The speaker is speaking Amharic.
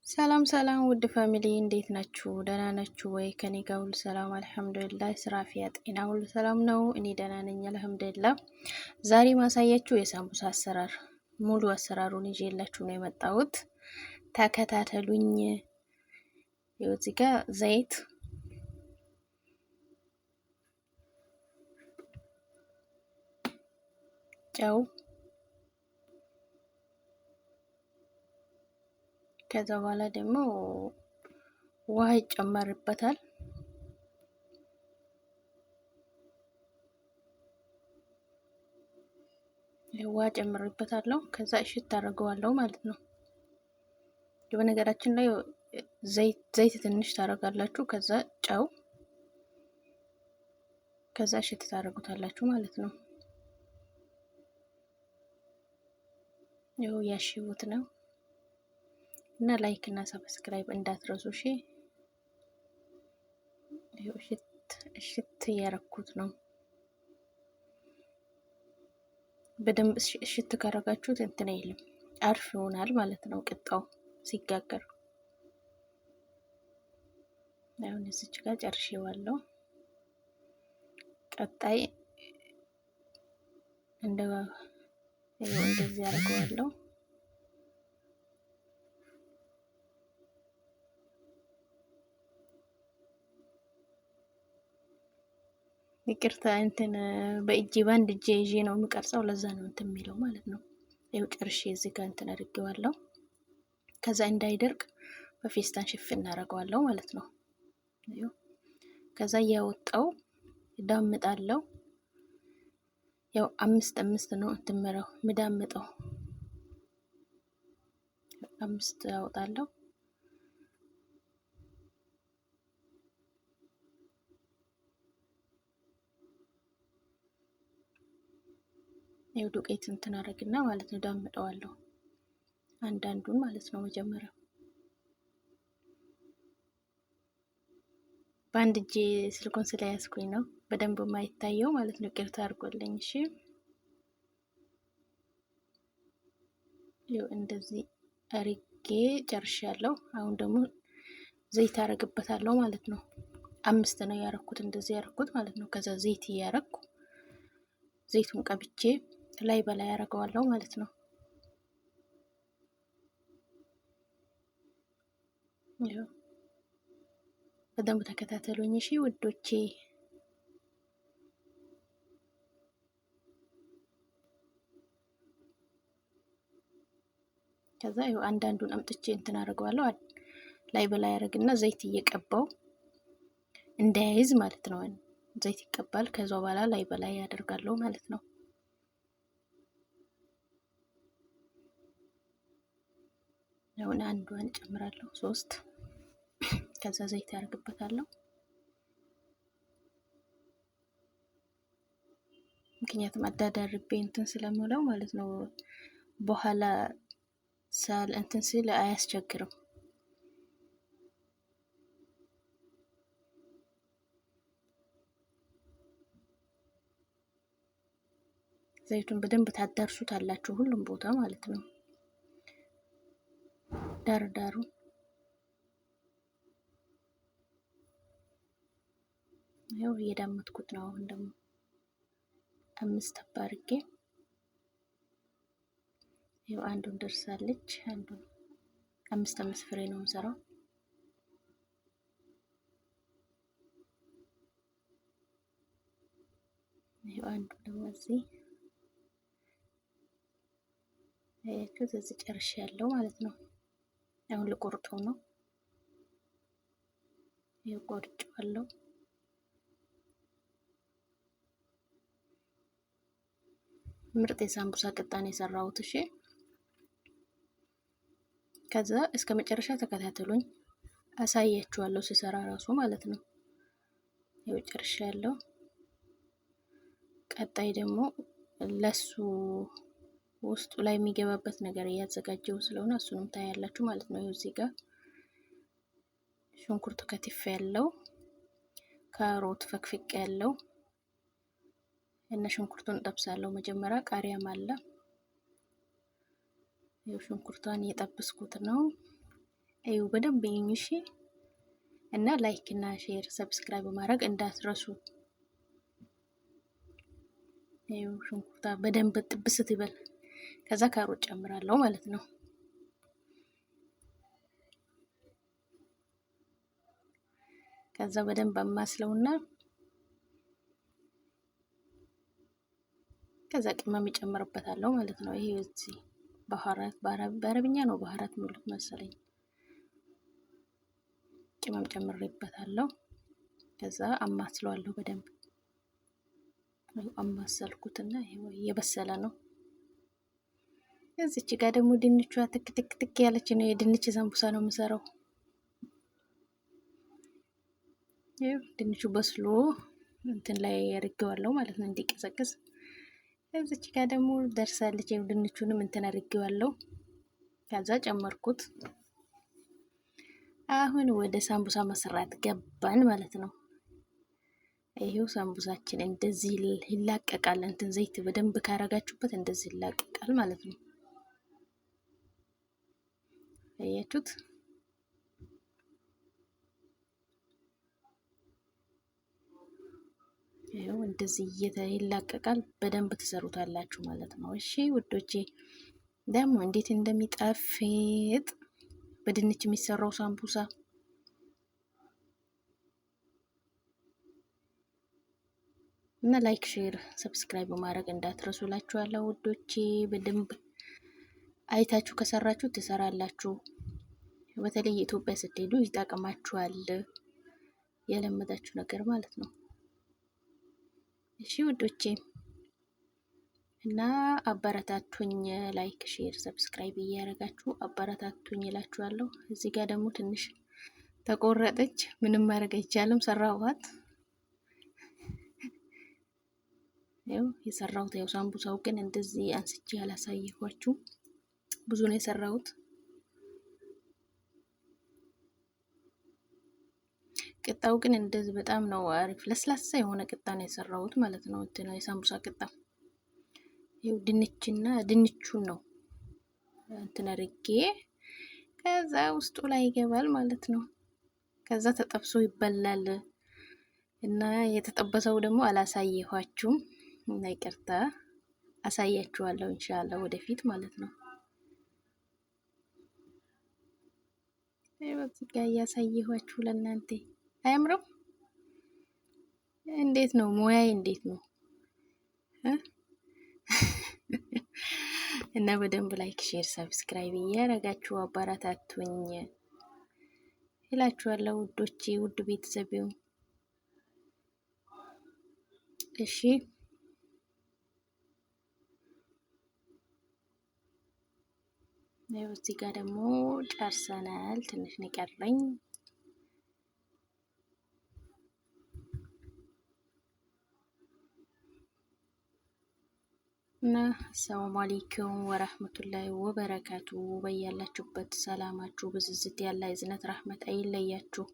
ሰላም ሰላም ውድ ፋሚሊ እንዴት ናችሁ? ደህና ናችሁ ወይ? ከኔ ጋር ሁሉ ሰላም አልሐምዱሊላህ። ስራ ፊያ ጤና ሁሉ ሰላም ነው። እኔ ደህና ነኝ አልሐምዱሊላህ። ዛሬ ማሳያችሁ የሳምቡሳ አሰራር ሙሉ አሰራሩን ይዤላችሁ ነው የመጣሁት። ተከታተሉኝ። ይኸው እዚህ ጋር ዘይት፣ ጨው፣ ከዛ በኋላ ደግሞ ውሃ ይጨመርበታል። ውሃ ጨምርበታለሁ። ከዛ እሽት ታደርገዋለሁ ማለት ነው። በነገራችን ላይ ዘይት ትንሽ ታደርጋላችሁ። ከዛ ጨው፣ ከዛ እሽት ታደርጉታላችሁ ማለት ነው። ይኸው ያሽሁት ነው እና ላይክ እና ሰብስክራይብ እንዳትረሱ እሺ። ይኸው እሽት እያረኩት ነው። በደንብ እሽት ካረጋችሁት እንትን አይልም፣ አሪፍ ይሆናል ማለት ነው ቅጣው ሲጋገር። አሁን እዚች ጋር ጨርሼዋለሁ። ቀጣይ እንደዚህ አደርገዋለሁ። ይቅርታ እንትን በእጄ ባንድ እጄ ይዤ ነው የምቀርጸው፣ ለዛ ነው እንትን የሚለው ማለት ነው። ይኸው ጨርሼ እዚህ ጋር እንትን አድርጌዋለሁ። ከዛ እንዳይደርቅ በፌስታን ሽፍን እናደርገዋለሁ ማለት ነው። ከዛ እያወጣው ዳምጣለሁ። ያው አምስት ነው እንትን ምዳምጠው 5 ያወጣለሁ። ይኸው ዱቄት እንትን አደርግና ማለት ነው ዳምጠዋለሁ፣ አንዳንዱን ማለት ነው። መጀመሪያ በአንድ እጄ ስልኩን ስለያዝኩኝ ነው በደንብ የማይታየው ማለት ነው። ይቅርታ አድርጎልኝ እሺ። ይኸው እንደዚህ አርጌ ጨርሻለሁ። አሁን ደግሞ ዘይት አረግበታለሁ ማለት ነው። 5 ነው ያረኩት፣ እንደዚህ ያረኩት ማለት ነው። ከዛ ዘይት እያረኩ ዘይቱን ቀብቼ ላይ በላይ ያረገዋለሁ ማለት ነው። ይኸው በደንብ ተከታተሉኝ እሺ ውዶቼ። ከዛ ይኸው አንዳንዱን አምጥቼ እንትን አደርገዋለሁ። ላይ በላይ ያደርግና ዘይት እየቀባው እንዳያይዝ ማለት ነው። ዘይት ይቀባል። ከዛ በኋላ ላይ በላይ ያደርጋለሁ ማለት ነው። አሁን አንዷን ጨምራለሁ 3። ከዛ ዘይት ያደርግበታለሁ። ምክንያቱም አዳዳርቤ እንትን ስለምለው ማለት ነው። በኋላ ሳል እንትን ሲል አያስቸግርም። ዘይቱን በደንብ ታዳርሱታላችሁ ሁሉም ቦታ ማለት ነው። ዳርዳሩ ያው እየዳመጥኩት ነው። አሁን ደግሞ 5 አባርጌ ያው አንዱን ደርሳለች። አንዱን 5 ፍሬ ነው የምሰራው። ያው አንዱ ደግሞ እዚህ ከዚህ ጨርሼ ያለው ማለት ነው። አሁን ልቆርጠው ነው። ያው ቆርጬዋለሁ። ምርጥ የሳምቡሳ ቅጣን የሰራሁት እሺ። ከዛ እስከ መጨረሻ ተከታተሉኝ፣ አሳያችኋለሁ ሲሰራ ራሱ ማለት ነው። ያው ጨርሻለሁ። ቀጣይ ደግሞ ለሱ ውስጡ ላይ የሚገባበት ነገር እያዘጋጀው ስለሆነ እሱንም ታያላችሁ ማለት ነው። እዚህ ጋር ሽንኩርት ከትፍ ያለው፣ ካሮት ፈክፍቅ ያለው እና ሽንኩርቱን ጠብሳለሁ። መጀመሪያ ቃሪያም አለ። ይኸው ሽንኩርቷን እየጠበስኩት ነው። ይኸው በደንብ ይኝ እሺ። እና ላይክ እና ሼር ሰብስክራይብ ማድረግ እንዳትረሱ። ይኸው ሽንኩርታ በደንብ ጥብስት ይበል። ከዛ ካሮት ጨምራለሁ ማለት ነው። ከዛ በደንብ አማስለውና ከዛ ቅመም እጨምርበታለሁ ማለት ነው። ይሄ እዚህ ባህራት በአረብኛ ነው ባህራት የሚሉት መሰለኝ። ቅመም ጨምሬበታለሁ። ከዛ አማስለዋለሁ በደንብ አማሰልኩትና ይሄው እየበሰለ ነው። እዚች ጋር ደግሞ ድንቿ ትክ ትክ ትክ ያለች ነው። የድንች ሳምቡሳ ነው የምሰራው። ይሄው ድንቹ በስሎ እንትን ላይ ያርገዋለሁ ማለት ነው እንዲቀዘቅዝ። እዚች ጋር ደግሞ ደርሳለች። ይሄው ድንቹንም እንትን አርገዋለሁ። ከዛ ጨመርኩት። አሁን ወደ ሳምቡሳ መስራት ገባን ማለት ነው። ይሄው ሳምቡሳችን እንደዚህ ይላቀቃል። እንትን ዘይት በደንብ ካረጋችሁበት እንደዚህ ይላቀቃል ማለት ነው። አያችሁት? ይሄው እንደዚህ ይላቀቃል። በደንብ ትሰሩታላችሁ ማለት ነው። እሺ ውዶቼ፣ ደግሞ እንዴት እንደሚጣፍጥ በድንች የሚሰራው ሳምቡሳ እና ላይክ ሼር ሰብስክራይብ ማድረግ እንዳትረሱላችኋለሁ ውዶቼ። በደንብ አይታችሁ ከሰራችሁ ትሰራላችሁ። በተለይ የኢትዮጵያ ስትሄዱ ይጠቅማችኋል፣ የለመዳችሁ ነገር ማለት ነው። እሺ ውዶቼ እና አበረታቱኝ። ላይክ ሼር ሰብስክራይብ እያደረጋችሁ አበረታቱኝ እላችኋለሁ። እዚህ ጋር ደግሞ ትንሽ ተቆረጠች፣ ምንም ማድረግ አይቻልም። ሰራኋት። ያው የሰራሁት ያው ሳምቡሳው ግን እንደዚህ አንስቼ ያላሳየኋችሁ ብዙ ነው የሰራሁት። ቅጣው ግን እንደዚህ በጣም ነው አሪፍ ለስላሳ የሆነ ቅጣ ነው የሰራሁት ማለት ነው። እንትን የሳምቡሳ ቅጣ ይኸው ድንችና ድንቹን ነው እንትን አድርጌ ከዛ ውስጡ ላይ ይገባል ማለት ነው። ከዛ ተጠብሶ ይበላል እና የተጠበሰው ደግሞ አላሳየኋችሁም እና ይቅርታ፣ አሳያችኋለሁ ኢንሻአላህ ወደፊት ማለት ነው። በዚህ ጋር እያሳየኋችሁ ለእናንተ አያምርም? እንዴት ነው ሙያዬ? እንዴት ነው? እና በደንብ ላይክ ሼር ሰብስክራይብ እያረጋችሁ አበረታቱኝ እላችኋለሁ ውዶቼ፣ ውድ ቤተሰቤው። እሺ ያው እዚህ ጋር ደግሞ ጨርሰናል። ትንሽ ነው የቀረኝ። እና አሰላሙ አለይኩም ወራህመቱላሂ ወበረካቱ። በያላችሁበት ሰላማችሁ ብዝዝት ያለ እዝነት ረህመት አይለያችሁ።